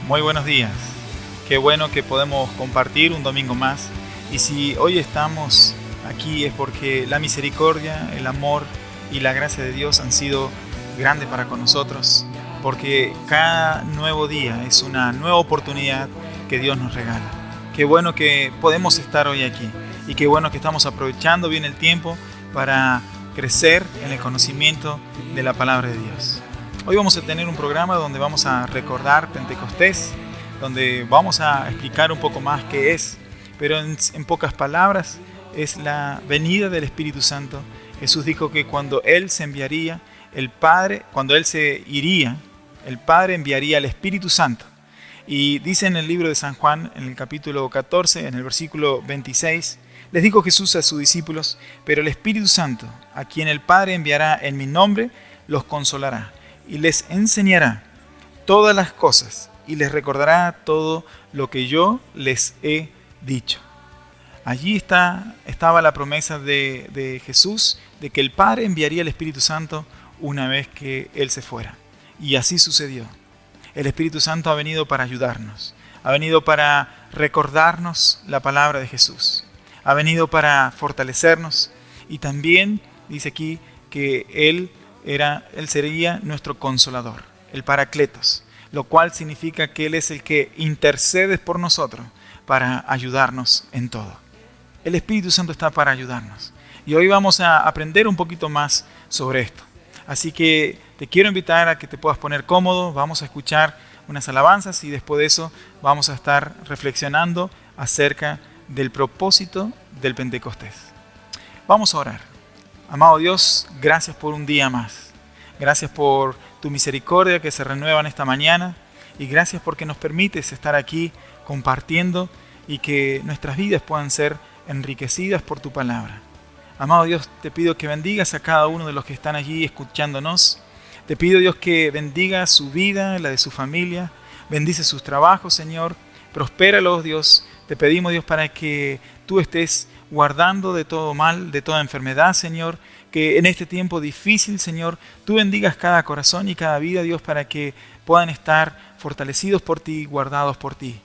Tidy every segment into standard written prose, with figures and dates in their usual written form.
Muy buenos días. Qué bueno que podemos compartir un domingo más. Y si hoy estamos aquí es porque la misericordia, el amor y la gracia de Dios han sido grandes para con nosotros. Porque cada nuevo día es una nueva oportunidad que Dios nos regala. Qué bueno que podemos estar hoy aquí. Y qué bueno que estamos aprovechando bien el tiempo para crecer en el conocimiento de la palabra de Dios. Hoy vamos a tener un programa donde vamos a recordar Pentecostés, donde vamos a explicar un poco más qué es, pero en pocas palabras es la venida del Espíritu Santo. Jesús dijo que cuando Él se enviaría, cuando Él se iría, el Padre enviaría al Espíritu Santo. Y dice en el libro de San Juan, en el capítulo 14, en el versículo 26, les dijo Jesús a sus discípulos: pero el Espíritu Santo, a quien el Padre enviará en mi nombre, los consolará y les enseñará todas las cosas y les recordará todo lo que yo les he dicho. Allí estaba la promesa de Jesús de que el Padre enviaría el Espíritu Santo una vez que Él se fuera. Y así sucedió. El Espíritu Santo ha venido para ayudarnos, ha venido para recordarnos la palabra de Jesús, ha venido para fortalecernos y también dice aquí que Él sería nuestro consolador, el Paracletos, lo cual significa que Él es el que intercede por nosotros para ayudarnos en todo. El Espíritu Santo está para ayudarnos y hoy vamos a aprender un poquito más sobre esto. Así que te quiero invitar a que te puedas poner cómodo, vamos a escuchar unas alabanzas y después de eso vamos a estar reflexionando acerca del propósito del Pentecostés. Vamos a orar. Amado Dios, gracias por un día más. Gracias por tu misericordia que se renueva en esta mañana y gracias porque nos permites estar aquí compartiendo y que nuestras vidas puedan ser enriquecidas por tu palabra. Amado Dios, te pido que bendigas a cada uno de los que están allí escuchándonos. Te pido, Dios, que bendiga su vida, la de su familia. Bendice sus trabajos, Señor. Prospéralos, Dios. Te pedimos, Dios, para que tú estés guardando de todo mal, de toda enfermedad, Señor. Que en este tiempo difícil, Señor, tú bendigas cada corazón y cada vida, Dios, para que puedan estar fortalecidos por ti, guardados por ti.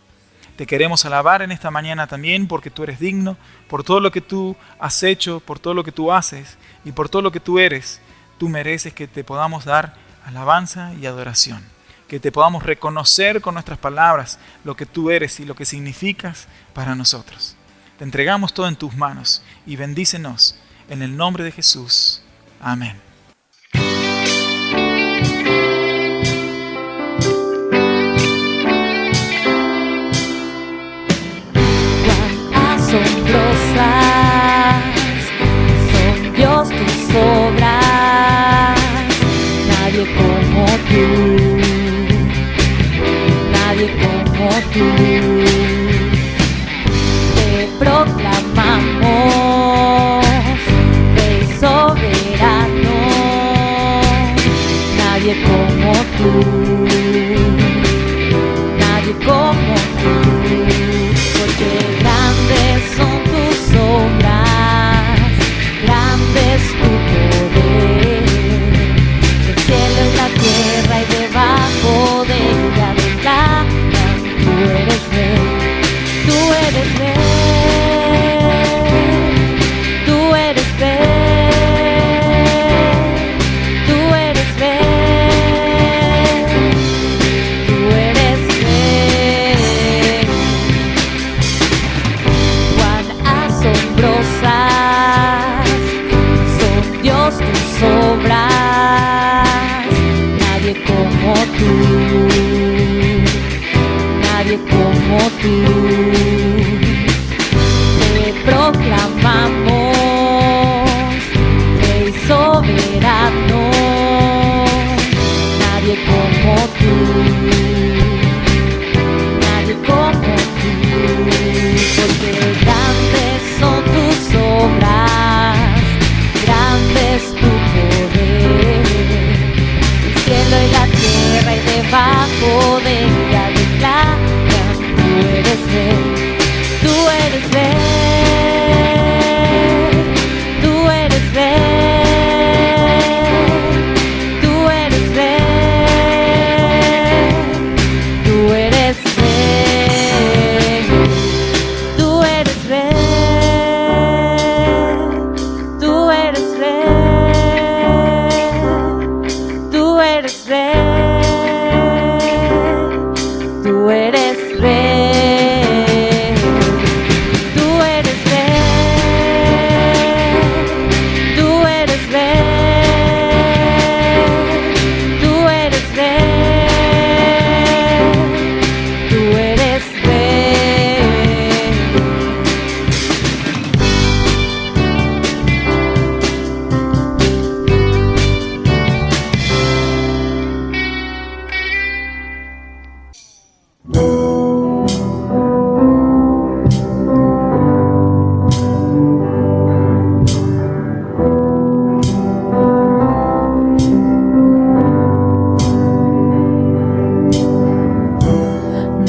Te queremos alabar en esta mañana también porque tú eres digno, por todo lo que tú has hecho, por todo lo que tú haces y por todo lo que tú eres. Tú mereces que te podamos dar alabanza y adoración, que te podamos reconocer con nuestras palabras lo que tú eres y lo que significas para nosotros. Te entregamos todo en tus manos y bendícenos en el nombre de Jesús. Amén. Asombrosas son, Dios, tus obras, nadie como tú, nadie como tú. Te proclamamos Rey soberano, nadie como tú, nadie como tú, porque grandes son tus obras, grande es tu poder, el cielo y la tierra y debajo de ella declaran: tú eres rey, tú eres rey, tú eres rey, tú eres rey, tú eres rey. Cuán asombrosas son, Dios, tus obras, nadie como tú, nadie como tú. Te proclamamos Rey soberano, nadie como tú, nadie como tú, porque grandes son tus obras, grande es tu poder, el cielo y la tierra y debajo de ella declaran: tú eres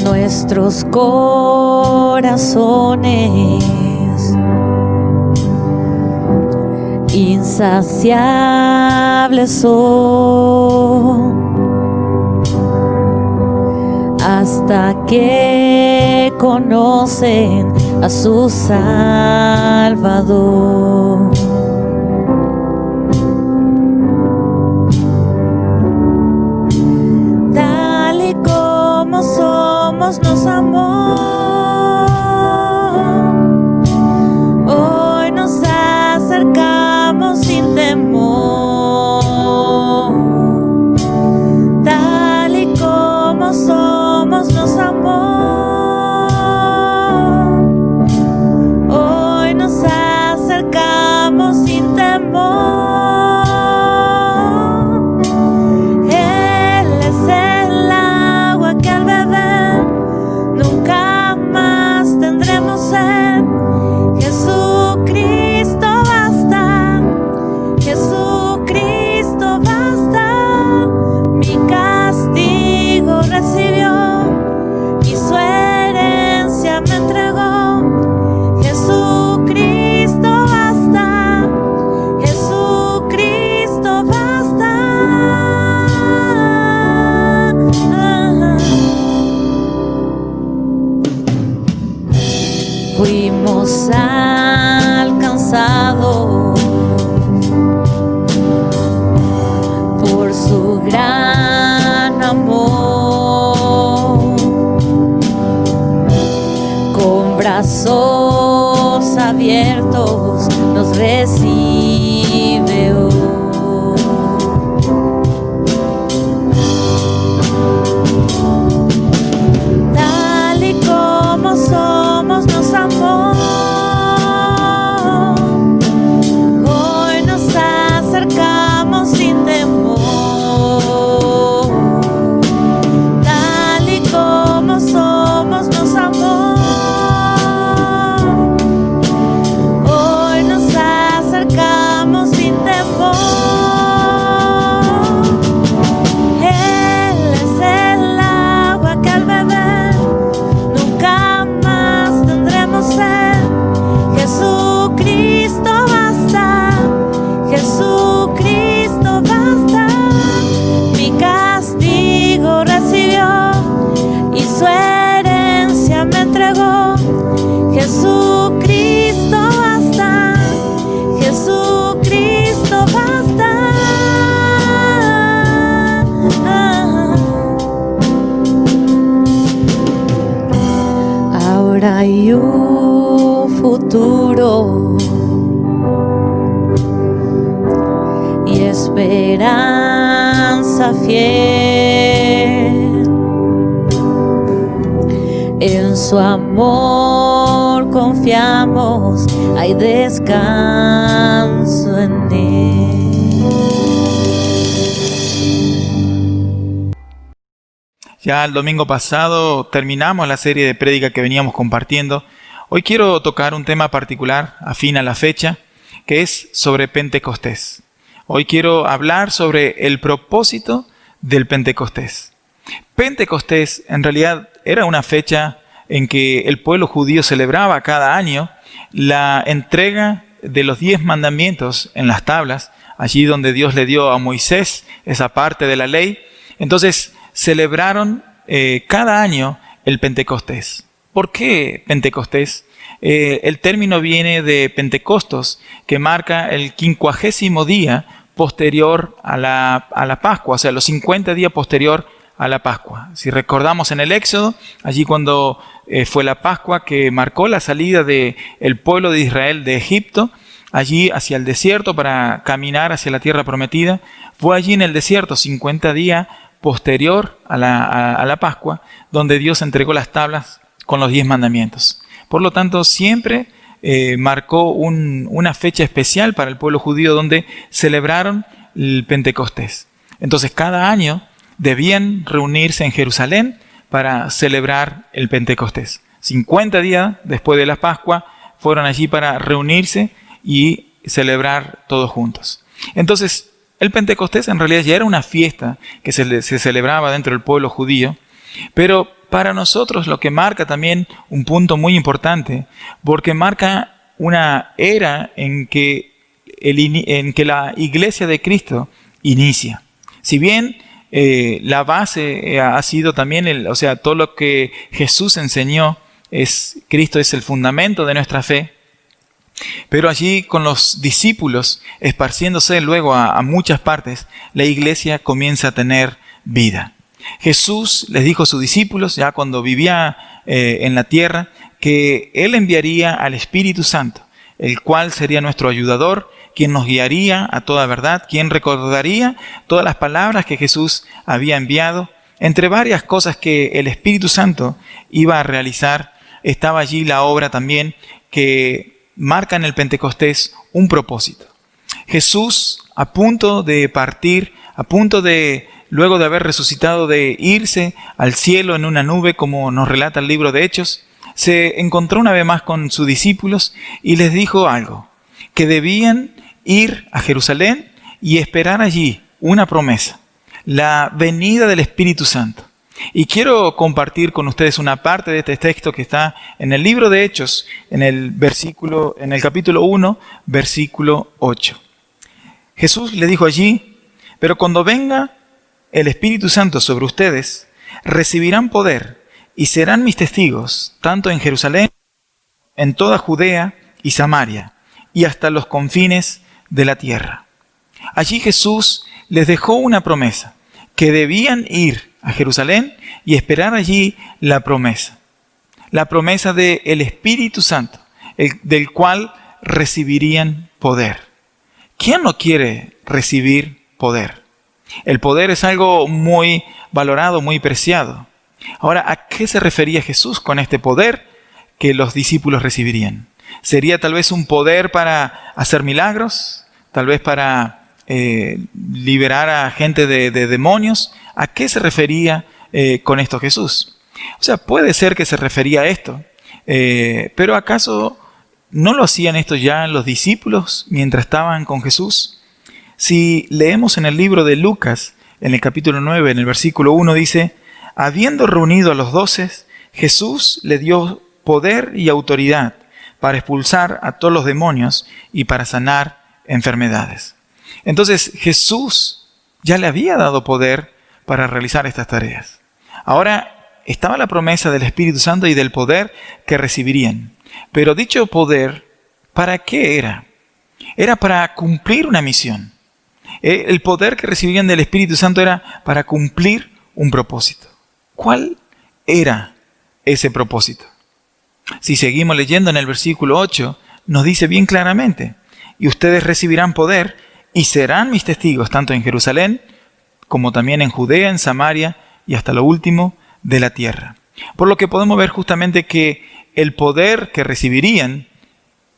Nuestros corazones insaciables son hasta que conocen a su Salvador. Tal y como somos nos amó. Hoy nos acercamos sin temor. Tal y como somos nos amó. Hoy nos acercamos sin temor. Él es el agua que al beber nunca más tendremos sed. Jesucristo basta, Jesucristo basta. Mi castigo recibió y su herencia me entregó. Jesucristo basta, Jesucristo basta. Fuimos alcanzados por su gran amor, con brazos abiertos nos recibe hoy. Tal y como somos nos amó. Hoy nos acercamos sin temor. Tal y como somos nos amó. Hoy nos acercamos sin temor. Él es el agua que al beber nunca más tendremos sed. Jesucristo basta, Jesucristo basta. Mi castigo recibió y su herencia me entregó. Jesucristo basta, Jesucristo basta. Ahora hay un futuro y esperanza fiel. En su amor confiamos, hay descanso en él. Ya el domingo pasado terminamos la serie de prédica que veníamos compartiendo. Hoy quiero tocar un tema particular, afín a la fecha, que es sobre Pentecostés. Hoy quiero hablar sobre el propósito del Pentecostés. Pentecostés en realidad era una fecha en que el pueblo judío celebraba cada año la entrega de los 10 mandamientos en las tablas, allí donde Dios le dio a Moisés esa parte de la ley. Entonces celebraron cada año el Pentecostés. ¿Por qué Pentecostés? El término viene de Pentecostos, que marca el 50º día posterior a la Pascua, o sea, los 50 días posterior a la Pascua. Si recordamos en el Éxodo, allí cuando fue la Pascua que marcó la salida del pueblo de Israel de Egipto, allí hacia el desierto para caminar hacia la tierra prometida, fue allí en el desierto 50 días posterior a la Pascua, donde Dios entregó las tablas con los 10 mandamientos. Por lo tanto, siempre marcó una fecha especial para el pueblo judío donde celebraron el Pentecostés. Entonces, cada año debían reunirse en Jerusalén para celebrar el Pentecostés. 50 días después de la Pascua fueron allí para reunirse y celebrar todos juntos. Entonces, el Pentecostés en realidad ya era una fiesta que se celebraba dentro del pueblo judío, pero para nosotros lo que marca también un punto muy importante, porque marca una era en que la iglesia de Cristo inicia. Si bien la base ha sido también, todo lo que Jesús enseñó, Cristo es el fundamento de nuestra fe, pero allí con los discípulos esparciéndose luego a muchas partes, la iglesia comienza a tener vida. Jesús les dijo a sus discípulos, ya cuando vivía en la tierra, que Él enviaría al Espíritu Santo, el cual sería nuestro ayudador, quien nos guiaría a toda verdad, quien recordaría todas las palabras que Jesús había enviado. Entre varias cosas que el Espíritu Santo iba a realizar, estaba allí la obra también que marca en el Pentecostés un propósito. Jesús, a punto de partir, luego de haber resucitado, de irse al cielo en una nube, como nos relata el libro de Hechos, se encontró una vez más con sus discípulos y les dijo algo, que debían ir a Jerusalén y esperar allí una promesa, la venida del Espíritu Santo. Y quiero compartir con ustedes una parte de este texto que está en el libro de Hechos, en el capítulo 1, versículo 8. Jesús le dijo allí, pero cuando venga el Espíritu Santo sobre ustedes, recibirán poder y serán mis testigos, tanto en Jerusalén, en toda Judea y Samaria, y hasta los confines de la tierra. Allí Jesús les dejó una promesa, que debían ir a Jerusalén y esperar allí la promesa del Espíritu Santo, del cual recibirían poder. ¿Quién no quiere recibir poder? El poder es algo muy valorado, muy preciado. Ahora, ¿a qué se refería Jesús con este poder que los discípulos recibirían? ¿Sería tal vez un poder para hacer milagros? ¿Tal vez para liberar a gente de demonios? ¿A qué se refería con esto Jesús? O sea, puede ser que se refería a esto, pero ¿acaso no lo hacían esto ya los discípulos mientras estaban con Jesús? Si leemos en el libro de Lucas, en el capítulo 9, en el versículo 1, dice, habiendo reunido a los 12, Jesús le dio poder y autoridad para expulsar a todos los demonios y para sanar enfermedades. Entonces Jesús ya le había dado poder para realizar estas tareas. Ahora estaba la promesa del Espíritu Santo y del poder que recibirían. Pero dicho poder, ¿para qué era? Era para cumplir una misión. El poder que recibirían del Espíritu Santo era para cumplir un propósito. ¿Cuál era ese propósito? Si seguimos leyendo en el versículo 8, nos dice bien claramente, y ustedes recibirán poder y serán mis testigos tanto en Jerusalén como también en Judea, en Samaria y hasta lo último de la tierra. Por lo que podemos ver justamente que el poder que recibirían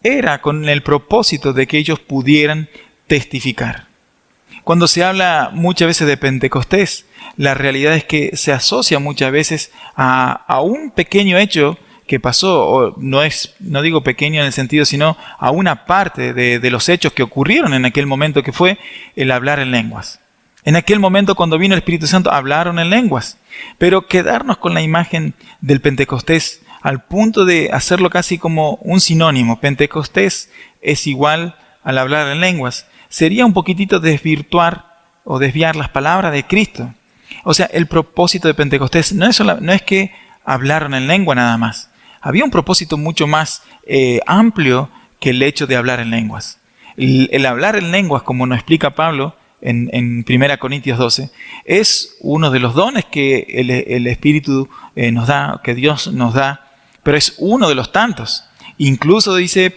era con el propósito de que ellos pudieran testificar. Cuando se habla muchas veces de Pentecostés, la realidad es que se asocia muchas veces a un pequeño hecho que pasó, o no digo pequeño en el sentido, sino a una parte de los hechos que ocurrieron en aquel momento, que fue el hablar en lenguas. En aquel momento, cuando vino el Espíritu Santo, hablaron en lenguas. Pero quedarnos con la imagen del Pentecostés al punto de hacerlo casi como un sinónimo, Pentecostés es igual al hablar en lenguas, sería un poquitito desvirtuar o desviar las palabras de Cristo. O sea, el propósito de Pentecostés no es que hablaron en lengua nada más. Había un propósito mucho más amplio que el hecho de hablar en lenguas. El hablar en lenguas, como nos explica Pablo en 1 Corintios 12, es uno de los dones que el Espíritu nos da, que Dios nos da, pero es uno de los tantos. Incluso dice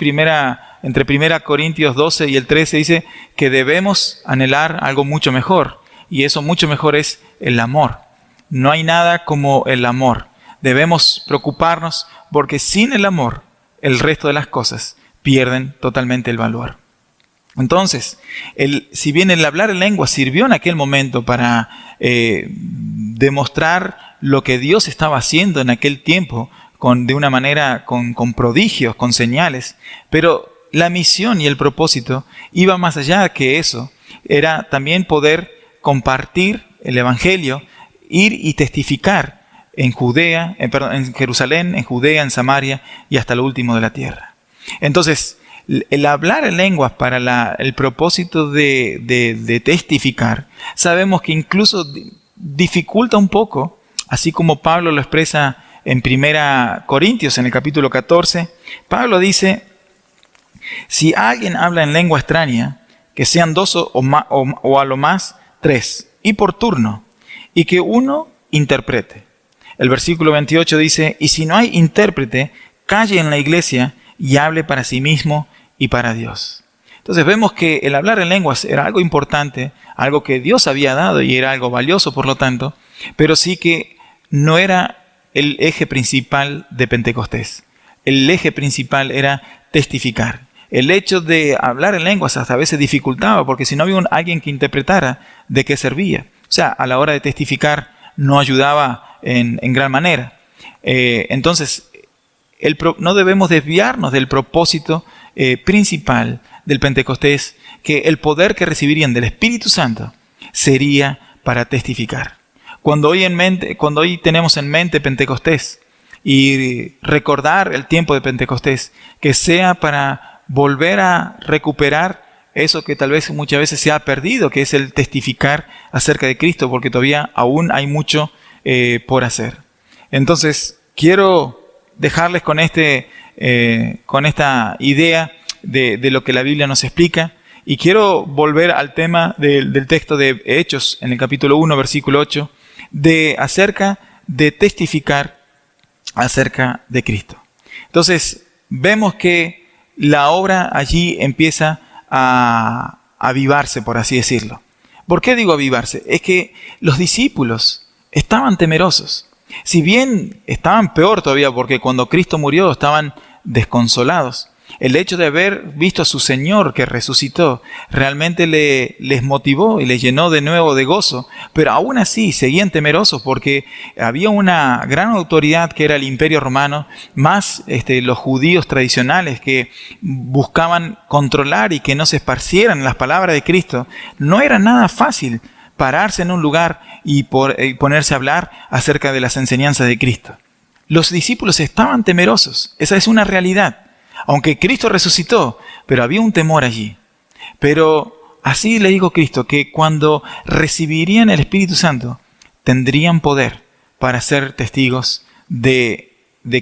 entre 1 Corintios 12 y el 13, dice que debemos anhelar algo mucho mejor, y eso mucho mejor es el amor. No hay nada como el amor. Debemos preocuparnos porque sin el amor el resto de las cosas pierden totalmente el valor. Entonces, si bien el hablar en lengua sirvió en aquel momento para demostrar lo que Dios estaba haciendo en aquel tiempo de una manera con prodigios, con señales, pero la misión y el propósito iba más allá que eso. Era también poder compartir el Evangelio, ir y testificar en Jerusalén, en Judea, en Samaria y hasta lo último de la tierra. Entonces, el hablar en lenguas para el propósito de testificar, sabemos que incluso dificulta un poco, así como Pablo lo expresa en 1 Corintios, en el capítulo 14. Pablo dice: si alguien habla en lengua extraña, que sean 2 o a lo más 3, y por turno, y que uno interprete. El versículo 28 dice: y si no hay intérprete, calle en la iglesia y hable para sí mismo y para Dios. Entonces vemos que el hablar en lenguas era algo importante, algo que Dios había dado y era algo valioso, por lo tanto, pero sí que no era el eje principal de Pentecostés. El eje principal era testificar. El hecho de hablar en lenguas hasta a veces dificultaba, porque si no había alguien que interpretara, ¿de qué servía? O sea, a la hora de testificar no ayudaba en gran manera. Entonces, no debemos desviarnos del propósito principal del Pentecostés, que el poder que recibirían del Espíritu Santo sería para testificar. Cuando hoy tenemos en mente Pentecostés y recordar el tiempo de Pentecostés, que sea para volver a recuperar eso que tal vez muchas veces se ha perdido, que es el testificar acerca de Cristo, porque todavía aún hay mucho por hacer. Entonces, quiero dejarles con esta idea de lo que la Biblia nos explica, y quiero volver al tema del texto de Hechos, en el capítulo 1, versículo 8, acerca de testificar acerca de Cristo. Entonces, vemos que la obra allí empieza a avivarse, por así decirlo. ¿Por qué digo avivarse? Es que los discípulos estaban temerosos. Si bien estaban peor todavía, porque cuando Cristo murió estaban desconsolados. El hecho de haber visto a su Señor que resucitó realmente les motivó y les llenó de nuevo de gozo, pero aún así seguían temerosos porque había una gran autoridad que era el Imperio Romano, más los judíos tradicionales que buscaban controlar y que no se esparcieran las palabras de Cristo. No era nada fácil pararse en un lugar y ponerse a hablar acerca de las enseñanzas de Cristo. Los discípulos estaban temerosos, esa es una realidad. Aunque Cristo resucitó, pero había un temor allí. Pero así le dijo Cristo, que cuando recibirían el Espíritu Santo, tendrían poder para ser testigos de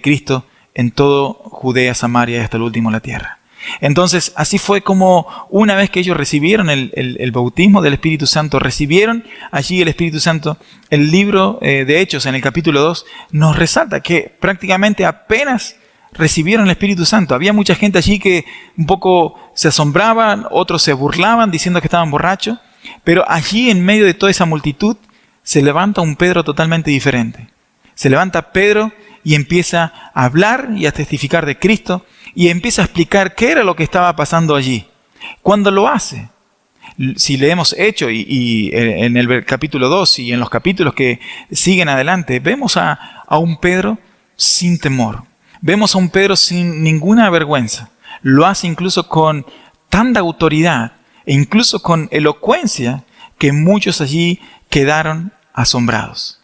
Cristo en todo Judea, Samaria y hasta el último de la tierra. Entonces, así fue como una vez que ellos recibieron el bautismo del Espíritu Santo, recibieron allí el Espíritu Santo, el libro de Hechos en el capítulo 2 nos resalta que prácticamente apenas recibieron el Espíritu Santo. Había mucha gente allí que un poco se asombraban, otros se burlaban diciendo que estaban borrachos, pero allí en medio de toda esa multitud se levanta un Pedro totalmente diferente. Se levanta Pedro y empieza a hablar y a testificar de Cristo y empieza a explicar qué era lo que estaba pasando allí. Cuando lo hace, si leemos Hechos y en el capítulo 2 y en los capítulos que siguen adelante, vemos a un Pedro sin temor. Vemos a un Pedro sin ninguna vergüenza. Lo hace incluso con tanta autoridad e incluso con elocuencia que muchos allí quedaron asombrados.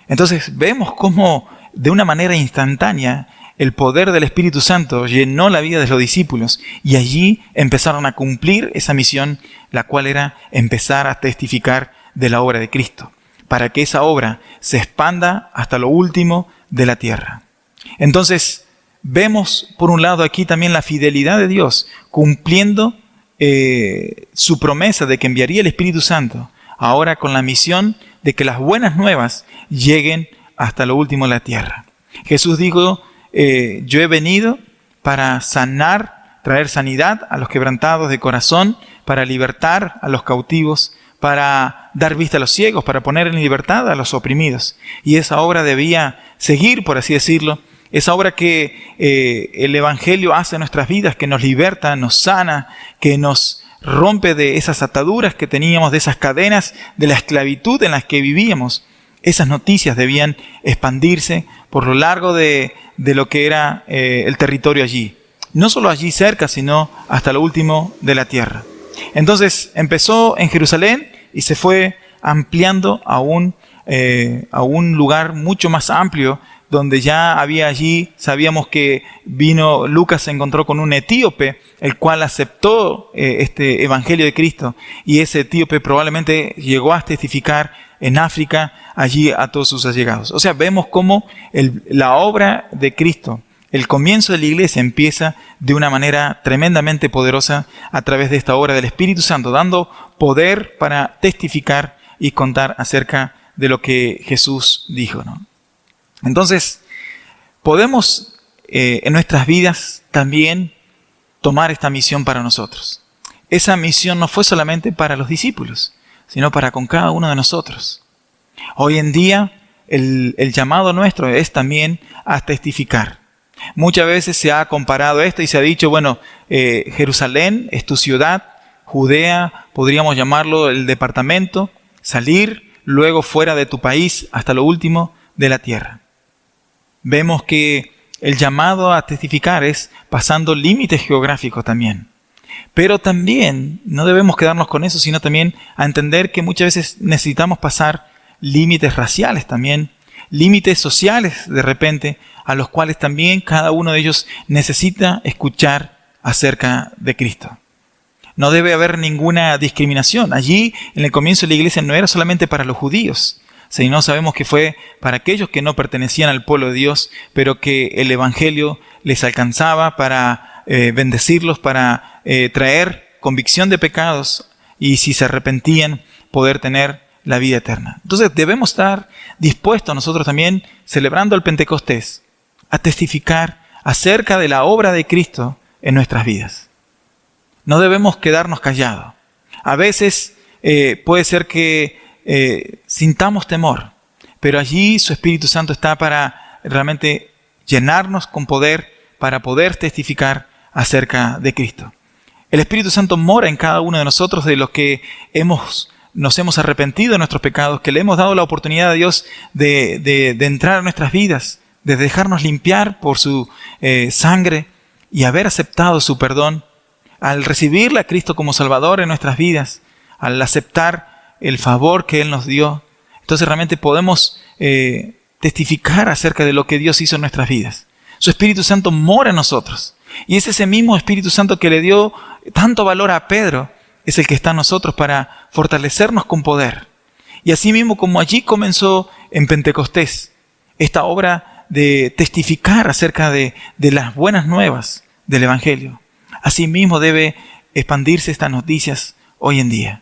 Entonces vemos cómo de una manera instantánea el poder del Espíritu Santo llenó la vida de los discípulos y allí empezaron a cumplir esa misión, la cual era empezar a testificar de la obra de Cristo, para que esa obra se expanda hasta lo último de la tierra. Entonces, vemos por un lado aquí también la fidelidad de Dios, cumpliendo su promesa de que enviaría el Espíritu Santo, ahora con la misión de que las buenas nuevas lleguen hasta lo último de la tierra. Jesús dijo, yo he venido para sanar, traer sanidad a los quebrantados de corazón, para libertar a los cautivos, para dar vista a los ciegos, para poner en libertad a los oprimidos. Y esa obra debía seguir, por así decirlo, esa obra que el Evangelio hace en nuestras vidas, que nos liberta, nos sana, que nos rompe de esas ataduras que teníamos, de esas cadenas de la esclavitud en las que vivíamos. Esas noticias debían expandirse por lo largo de lo que era el territorio allí. No solo allí cerca, sino hasta lo último de la tierra. Entonces empezó en Jerusalén y se fue ampliando a un lugar mucho más amplio, donde ya había allí, sabíamos que Lucas se encontró con un etíope, el cual aceptó este evangelio de Cristo, y ese etíope probablemente llegó a testificar en África allí a todos sus allegados. O sea, vemos cómo la obra de Cristo, el comienzo de la iglesia, empieza de una manera tremendamente poderosa a través de esta obra del Espíritu Santo, dando poder para testificar y contar acerca de lo que Jesús dijo, ¿no? Entonces, podemos en nuestras vidas también tomar esta misión para nosotros. Esa misión no fue solamente para los discípulos, sino para con cada uno de nosotros. Hoy en día, el llamado nuestro es también a testificar. Muchas veces se ha comparado esto y se ha dicho, bueno, Jerusalén es tu ciudad, Judea, podríamos llamarlo el departamento, salir luego fuera de tu país hasta lo último de la tierra. Vemos que el llamado a testificar es pasando límites geográficos también. Pero también no debemos quedarnos con eso, sino también a entender que muchas veces necesitamos pasar límites raciales también, límites sociales de repente, a los cuales también cada uno de ellos necesita escuchar acerca de Cristo. No debe haber ninguna discriminación. Allí, en el comienzo de la iglesia, no era solamente para los judíos, sino sabemos que fue para aquellos que no pertenecían al pueblo de Dios, pero que el evangelio les alcanzaba para bendecirlos, para traer convicción de pecados y, si se arrepentían, poder tener la vida eterna. Entonces debemos estar dispuestos nosotros también, celebrando el Pentecostés, a testificar acerca de la obra de Cristo en nuestras vidas. No debemos quedarnos callados. A veces puede ser que sintamos temor, pero allí su Espíritu Santo está para realmente llenarnos con poder para poder testificar acerca de Cristo. El Espíritu Santo mora en cada uno de nosotros, de los que nos hemos arrepentido de nuestros pecados, que le hemos dado la oportunidad a Dios de entrar a nuestras vidas, de dejarnos limpiar por su sangre y haber aceptado su perdón. Al recibirle a Cristo como Salvador en nuestras vidas, al aceptar el favor que Él nos dio, entonces realmente podemos testificar acerca de lo que Dios hizo en nuestras vidas. Su Espíritu Santo mora en nosotros. Y es ese mismo Espíritu Santo que le dio tanto valor a Pedro, es el que está en nosotros para fortalecernos con poder. Y así mismo como allí comenzó en Pentecostés, esta obra de testificar acerca de las buenas nuevas del Evangelio, así mismo debe expandirse estas noticias hoy en día.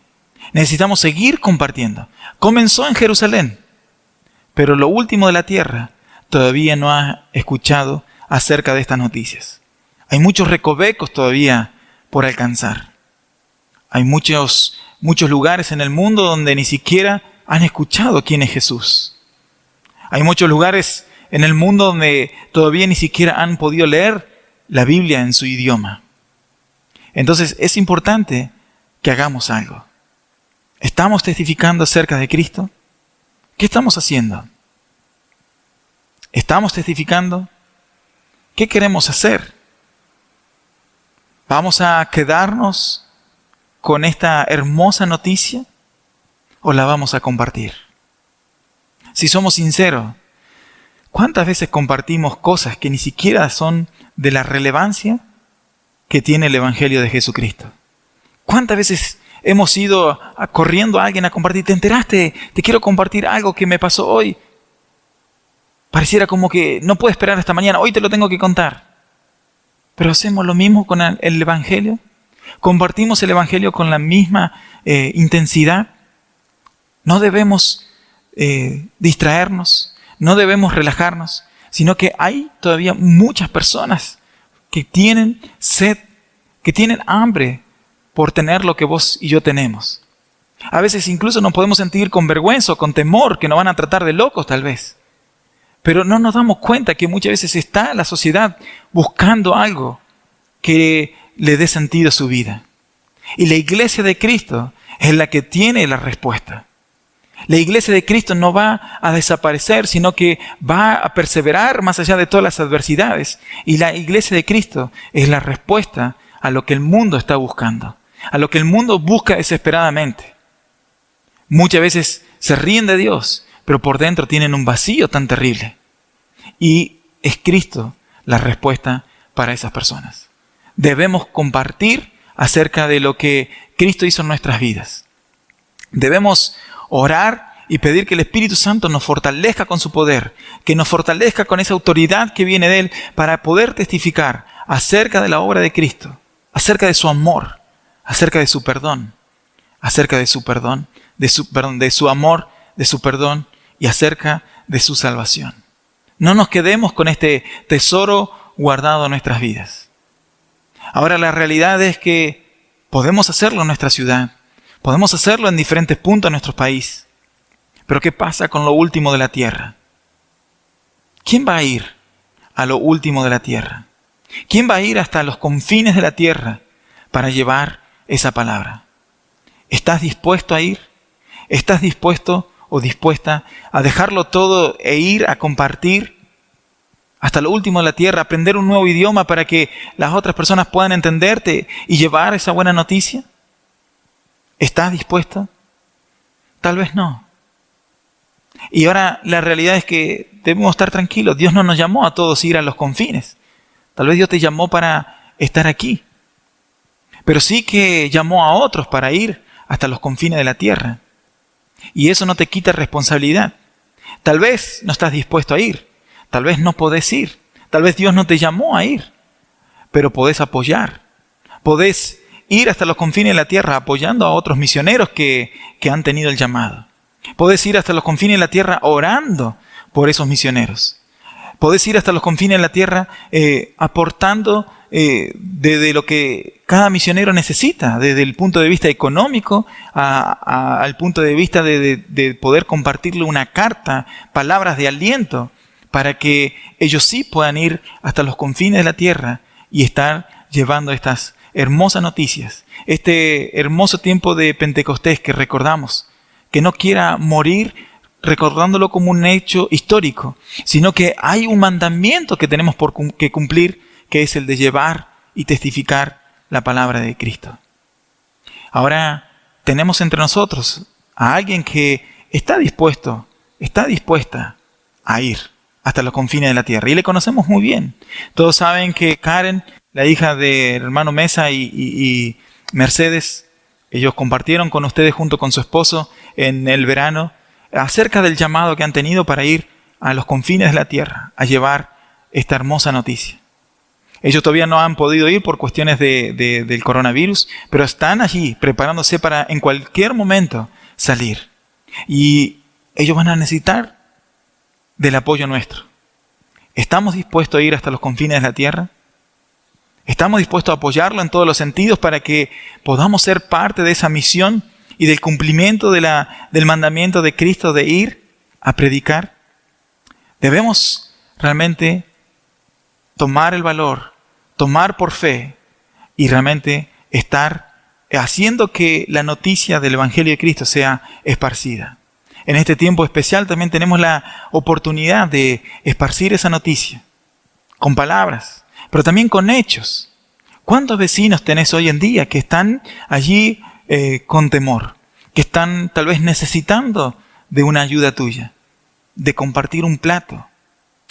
Necesitamos seguir compartiendo. Comenzó en Jerusalén, pero lo último de la tierra todavía no ha escuchado acerca de estas noticias. Hay muchos recovecos todavía por alcanzar. Hay muchos lugares en el mundo donde ni siquiera han escuchado quién es Jesús. Hay muchos lugares en el mundo donde todavía ni siquiera han podido leer la Biblia en su idioma. Entonces es importante que hagamos algo. ¿Estamos testificando acerca de Cristo? ¿Qué estamos haciendo? ¿Estamos testificando? ¿Qué queremos hacer? ¿Vamos a quedarnos con esta hermosa noticia o la vamos a compartir? Si somos sinceros, ¿cuántas veces compartimos cosas que ni siquiera son de la relevancia que tiene el Evangelio de Jesucristo? ¿Cuántas veces hemos ido corriendo a alguien a compartir? ¿Te enteraste? Te quiero compartir algo que me pasó hoy. Pareciera como que no puedo esperar hasta mañana. Hoy te lo tengo que contar. Pero hacemos lo mismo con el Evangelio. Compartimos el Evangelio con la misma intensidad. No debemos distraernos. No debemos relajarnos. Sino que hay todavía muchas personas que tienen sed, que tienen hambre por tener lo que vos y yo tenemos. A veces incluso nos podemos sentir con vergüenza o con temor que nos van a tratar de locos tal vez. Pero no nos damos cuenta que muchas veces está la sociedad buscando algo que le dé sentido a su vida. Y la iglesia de Cristo es la que tiene la respuesta. La iglesia de Cristo no va a desaparecer, sino que va a perseverar más allá de todas las adversidades. Y la iglesia de Cristo es la respuesta a lo que el mundo está buscando, a lo que el mundo busca desesperadamente. Muchas veces se ríen de Dios, pero por dentro tienen un vacío tan terrible. Y es Cristo la respuesta para esas personas. Debemos compartir acerca de lo que Cristo hizo en nuestras vidas. Debemos orar y pedir que el Espíritu Santo nos fortalezca con su poder, que nos fortalezca con esa autoridad que viene de Él para poder testificar acerca de la obra de Cristo, acerca de su amor, acerca de su perdón, acerca de su perdón, de su amor, de su perdón y acerca de su salvación. No nos quedemos con este tesoro guardado en nuestras vidas. Ahora la realidad es que podemos hacerlo en nuestra ciudad, podemos hacerlo en diferentes puntos de nuestro país. Pero ¿qué pasa con lo último de la tierra? ¿Quién va a ir a lo último de la tierra? ¿Quién va a ir hasta los confines de la tierra para llevar esa palabra? ¿Estás dispuesto a ir? ¿Estás dispuesto o dispuesta a dejarlo todo e ir a compartir hasta lo último de la tierra, aprender un nuevo idioma para que las otras personas puedan entenderte y llevar esa buena noticia? ¿Estás dispuesto? Tal vez no. Y ahora la realidad es que debemos estar tranquilos. Dios no nos llamó a todos a ir a los confines. Tal vez Dios te llamó para estar aquí. Pero sí que llamó a otros para ir hasta los confines de la tierra. Y eso no te quita responsabilidad. Tal vez no estás dispuesto a ir. Tal vez no podés ir. Tal vez Dios no te llamó a ir. Pero podés apoyar. Podés ir hasta los confines de la tierra apoyando a otros misioneros que han tenido el llamado. Podés ir hasta los confines de la tierra orando por esos misioneros. Podés ir hasta los confines de la tierra aportando de lo que cada misionero necesita, desde el punto de vista económico al punto de vista de poder compartirle una carta, palabras de aliento, para que ellos sí puedan ir hasta los confines de la tierra y estar llevando estas hermosas noticias. Este hermoso tiempo de Pentecostés que recordamos, que no quiera morir recordándolo como un hecho histórico, sino que hay un mandamiento que tenemos que cumplir, que es el de llevar y testificar la palabra de Cristo. Ahora tenemos entre nosotros a alguien que está dispuesta a ir hasta los confines de la tierra. Y le conocemos muy bien. Todos saben que Karen, la hija del hermano Mesa y Mercedes, ellos compartieron con ustedes junto con su esposo en el verano acerca del llamado que han tenido para ir a los confines de la tierra a llevar esta hermosa noticia. Ellos todavía no han podido ir por cuestiones del coronavirus, pero están allí preparándose para en cualquier momento salir. Y ellos van a necesitar del apoyo nuestro. ¿Estamos dispuestos a ir hasta los confines de la tierra? ¿Estamos dispuestos a apoyarlo en todos los sentidos para que podamos ser parte de esa misión y del cumplimiento del mandamiento de Cristo de ir a predicar? Debemos realmente tomar el valor, tomar por fe y realmente estar haciendo que la noticia del Evangelio de Cristo sea esparcida. En este tiempo especial también tenemos la oportunidad de esparcir esa noticia con palabras, pero también con hechos. ¿Cuántos vecinos tenés hoy en día que están allí con temor, que están tal vez necesitando de una ayuda tuya, de compartir un plato?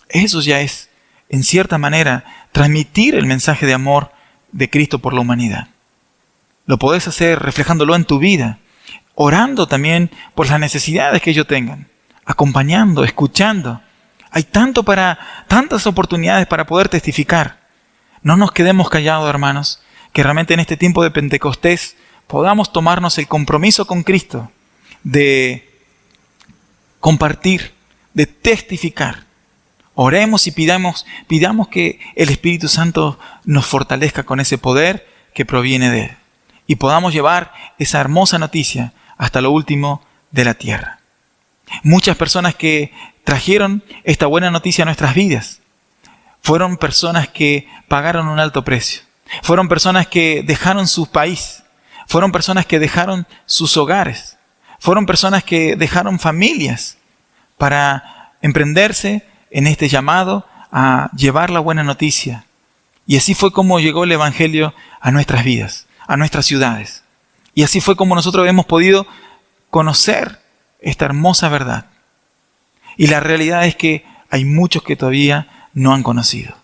Eso ya es, en cierta manera, transmitir el mensaje de amor de Cristo por la humanidad. Lo podés hacer reflejándolo en tu vida, orando también por las necesidades que ellos tengan, acompañando, escuchando. Hay tantas oportunidades para poder testificar. No nos quedemos callados, hermanos, que realmente en este tiempo de Pentecostés podamos tomarnos el compromiso con Cristo de compartir, de testificar. Oremos y pidamos que el Espíritu Santo nos fortalezca con ese poder que proviene de Él y podamos llevar esa hermosa noticia hasta lo último de la tierra. Muchas personas que trajeron esta buena noticia a nuestras vidas fueron personas que pagaron un alto precio. Fueron personas que dejaron su país. Fueron personas que dejaron sus hogares. Fueron personas que dejaron familias para emprenderse en este llamado a llevar la buena noticia. Y así fue como llegó el Evangelio a nuestras vidas, a nuestras ciudades. Y así fue como nosotros hemos podido conocer esta hermosa verdad. Y la realidad es que hay muchos que todavía no han conocido.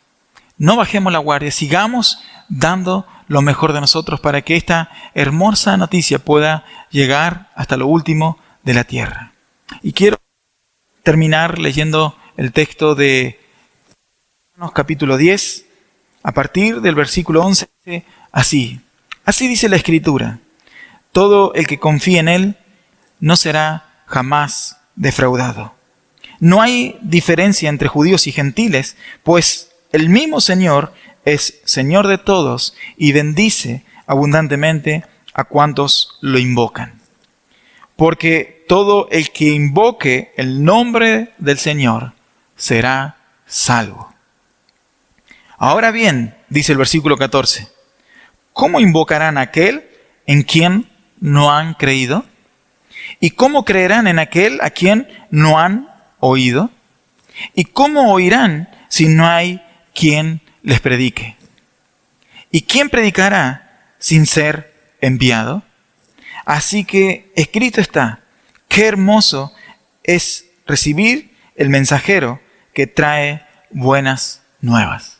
No bajemos la guardia, sigamos dando lo mejor de nosotros para que esta hermosa noticia pueda llegar hasta lo último de la tierra. Y quiero terminar leyendo el texto de Romanos capítulo 10, a partir del versículo 11, dice así. Así dice la Escritura: todo el que confíe en Él no será jamás defraudado. No hay diferencia entre judíos y gentiles, pues el mismo Señor es Señor de todos y bendice abundantemente a cuantos lo invocan. Porque todo el que invoque el nombre del Señor será salvo. Ahora bien, dice el versículo 14, ¿cómo invocarán a aquel en quien no han creído? ¿Y cómo creerán en aquel a quien no han oído? ¿Y cómo oirán si no hay quien les predique? ¿Y quién predicará sin ser enviado? Así que escrito está, qué hermoso es recibir el mensajero que trae buenas nuevas.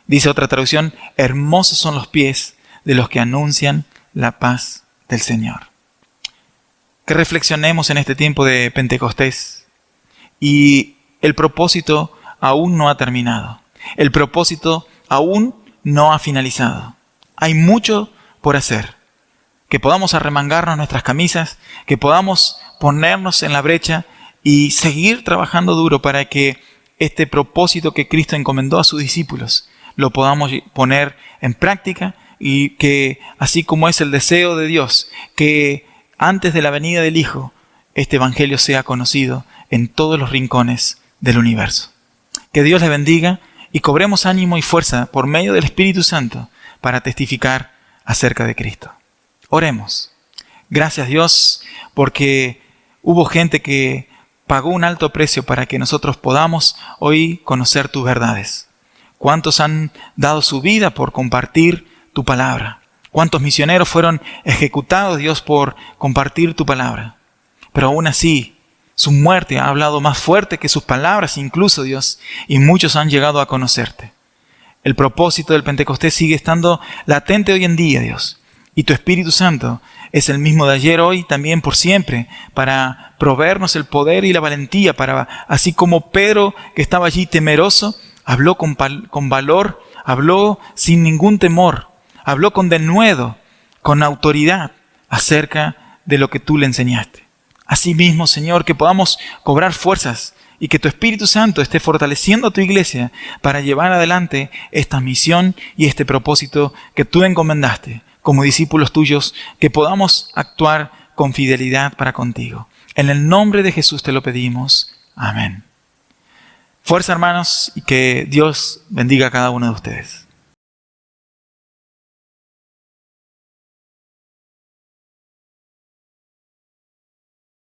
Dice otra traducción, hermosos son los pies de los que anuncian la paz del Señor. Que reflexionemos en este tiempo de Pentecostés. Y el propósito aún no ha terminado. El propósito aún no ha finalizado. Hay mucho por hacer. Que podamos arremangarnos nuestras camisas, que podamos ponernos en la brecha y seguir trabajando duro para que este propósito que Cristo encomendó a sus discípulos lo podamos poner en práctica y que, así como es el deseo de Dios, que antes de la venida del Hijo, este Evangelio sea conocido en todos los rincones del universo. Que Dios les bendiga y cobremos ánimo y fuerza por medio del Espíritu Santo para testificar acerca de Cristo. Oremos. Gracias, Dios, porque hubo gente que pagó un alto precio para que nosotros podamos hoy conocer tus verdades. ¿Cuántos han dado su vida por compartir tu palabra? ¿Cuántos misioneros fueron ejecutados, Dios, por compartir tu palabra? Pero aún así, su muerte ha hablado más fuerte que sus palabras incluso, Dios, y muchos han llegado a conocerte. El propósito del Pentecostés sigue estando latente hoy en día, Dios. Y tu Espíritu Santo es el mismo de ayer, hoy, también por siempre, para proveernos el poder y la valentía, para, así como Pedro, que estaba allí temeroso, habló con valor, habló sin ningún temor, habló con denuedo, con autoridad acerca de lo que tú le enseñaste. Asimismo, Señor, que podamos cobrar fuerzas y que tu Espíritu Santo esté fortaleciendo a tu iglesia para llevar adelante esta misión y este propósito que tú encomendaste como discípulos tuyos, que podamos actuar con fidelidad para contigo. En el nombre de Jesús te lo pedimos. Amén. Fuerza, hermanos, y que Dios bendiga a cada uno de ustedes.